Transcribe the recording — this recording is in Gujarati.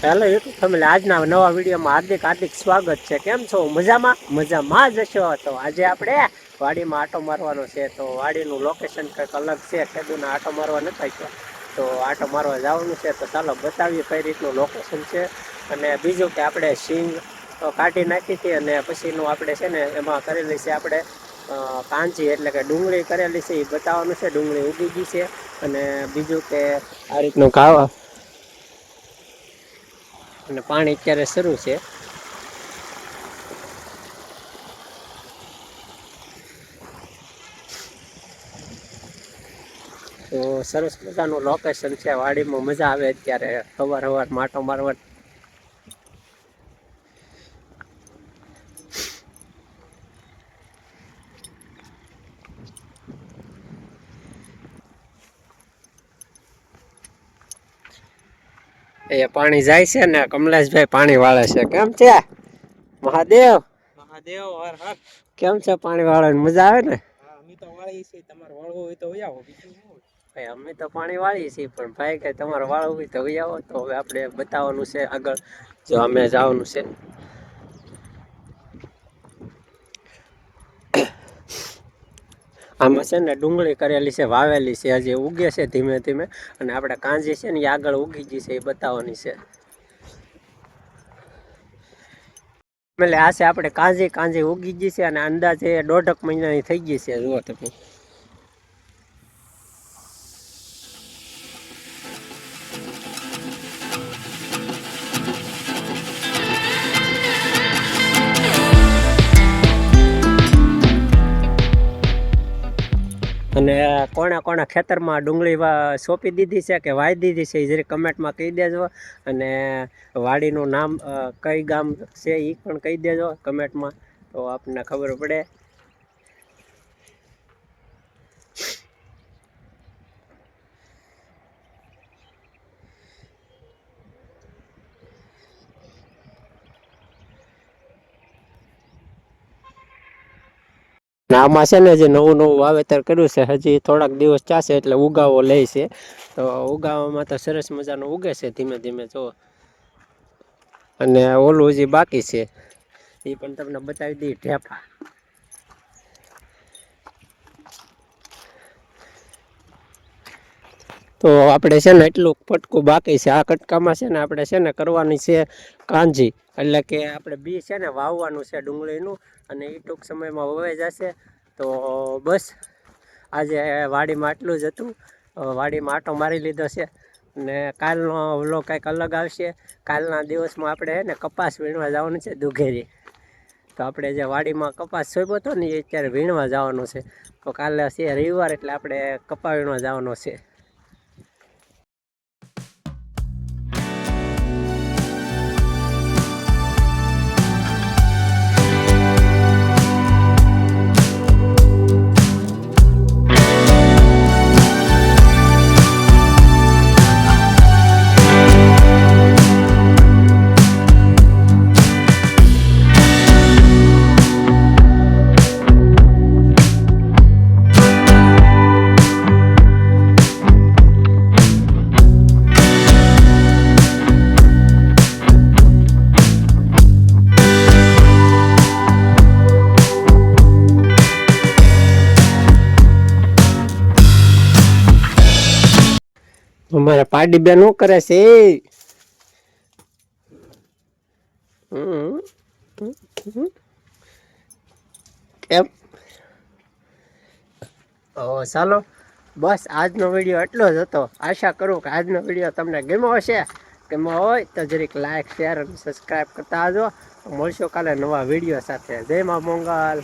હેલો યુટ્યુબ ફેમિલી, આજના નવા વિડીયોમાં હાર્દિક હાર્દિક સ્વાગત છે. કેમ છો? મજામાં જ હશો. તો આજે આપણે વાડીમાં આટો મારવાનો છે. તો વાડીનું લોકેશન કંઈક અલગ છે. ખેડૂતને આટો મારવા નથી ગયા, તો આટો મારવા જવાનું છે. તો ચાલો બતાવીએ કઈ રીતનું લોકેશન છે. અને બીજું કે આપણે સિંગ કાઢી નાખી હતી અને પછીનું આપણે છે ને એમાં કરેલી છે આપણે કાંજી એટલે કે ડુંગળી કરેલી છે, એ બતાવવાનું છે. ડુંગળી ઉગી ગઈ છે. અને બીજું કે આ રીતનું કાવા અને પાણી અત્યારે શરૂ છે. તો સરસ મજાનું લોકેશન છે. વાડીમાં મજા આવે અત્યારે સવાર માટો મારવા. એ પાણી જાય છે ને કમલેશભાઈ પાણી વાળે છે. કેમ છે મહાદેવ? મહાદેવ હર હર. કેમ છે પાણી વાળવાની મજા આવે ને? અમે તો વાળી છે, તમારે વાળવું હોય તો આવો. બીજું ભાઈ અમે તો પાણી વાળીએ છીએ, પણ ભાઈ કે તમારે વાળવું હોય તો આવો. તો હવે આપણે બતાવવાનું છે આગળ, જો અમે જવાનું છે. આમાં છે ને ડુંગળી કરેલી છે, વાવેલી છે, હજી ઉગે છે ધીમે ધીમે. અને આપણે કાંજી છે ને એ આગળ ઉગી ગઈ છે, એ બતાવવાની છે. એટલે આ છે આપણે કાંજી ઉગી ગઈ છે અને અંદાજે 1.5 મહિનાની થઈ ગઈ છે. જુઓ તમે. અને કોણે ખેતરમાં ડુંગળી સોંપી દીધી છે કે વાવી દીધી છે, એ જરી કમેન્ટમાં કહી દેજો. અને વાડીનું નામ કઈ ગામ છે એ પણ કહી દેજો કમેન્ટમાં, તો આપણને ખબર પડે. આમાં છે ને જે નવું વાવેતર કર્યું છે, હજી થોડાક દિવસ ચાશે એટલે ઉગાવો લે છે. તો ઉગાવામાં તો સરસ મજાનું ઉગે છે ધીમે ધીમે. જો અને ઓલું જે બાકી છે એ પણ તમને બતાવી દઈએ. ઢેફા તો આપણે છે ને એટલું ફટકું બાકી છે. આ કટકામાં છે ને આપણે છે ને કરવાની છે કાંજી, એટલે કે આપણે બી છે ને વાવવાનું છે ડુંગળીનું, અને એ ટૂંક સમયમાં વવાઈ જશે. તો બસ આજે વાડીમાં આટલું જ હતું. વાડીમાં આટો મારી લીધો છે અને કાલનો વ્લોગ કંઈક અલગ આવશે. કાલના દિવસમાં આપણે ને કપાસ વીણવા જવાનું છે દુઘેરી. તો આપણે જે વાડીમાં કપાસ સોંપ્યો હતો ને એ અત્યારે વીણવા જવાનું છે. તો કાલે છે રવિવાર, એટલે આપણે કપા વીણવા જવાનો છે. અમારે પાડી બેન શું કરે છે? એમ ચાલો બસ આજનો વિડીયો એટલો જ હતો. આશા કરું કે આજનો વિડીયો તમને ગમ્યો હશે. ગમ્યો હોય તો જરીક લાઈક, શેર અને સબસ્ક્રાઈબ કરતા આવજો. મળશું કાલે નવા વિડીયો સાથે. જય મા મંગલ.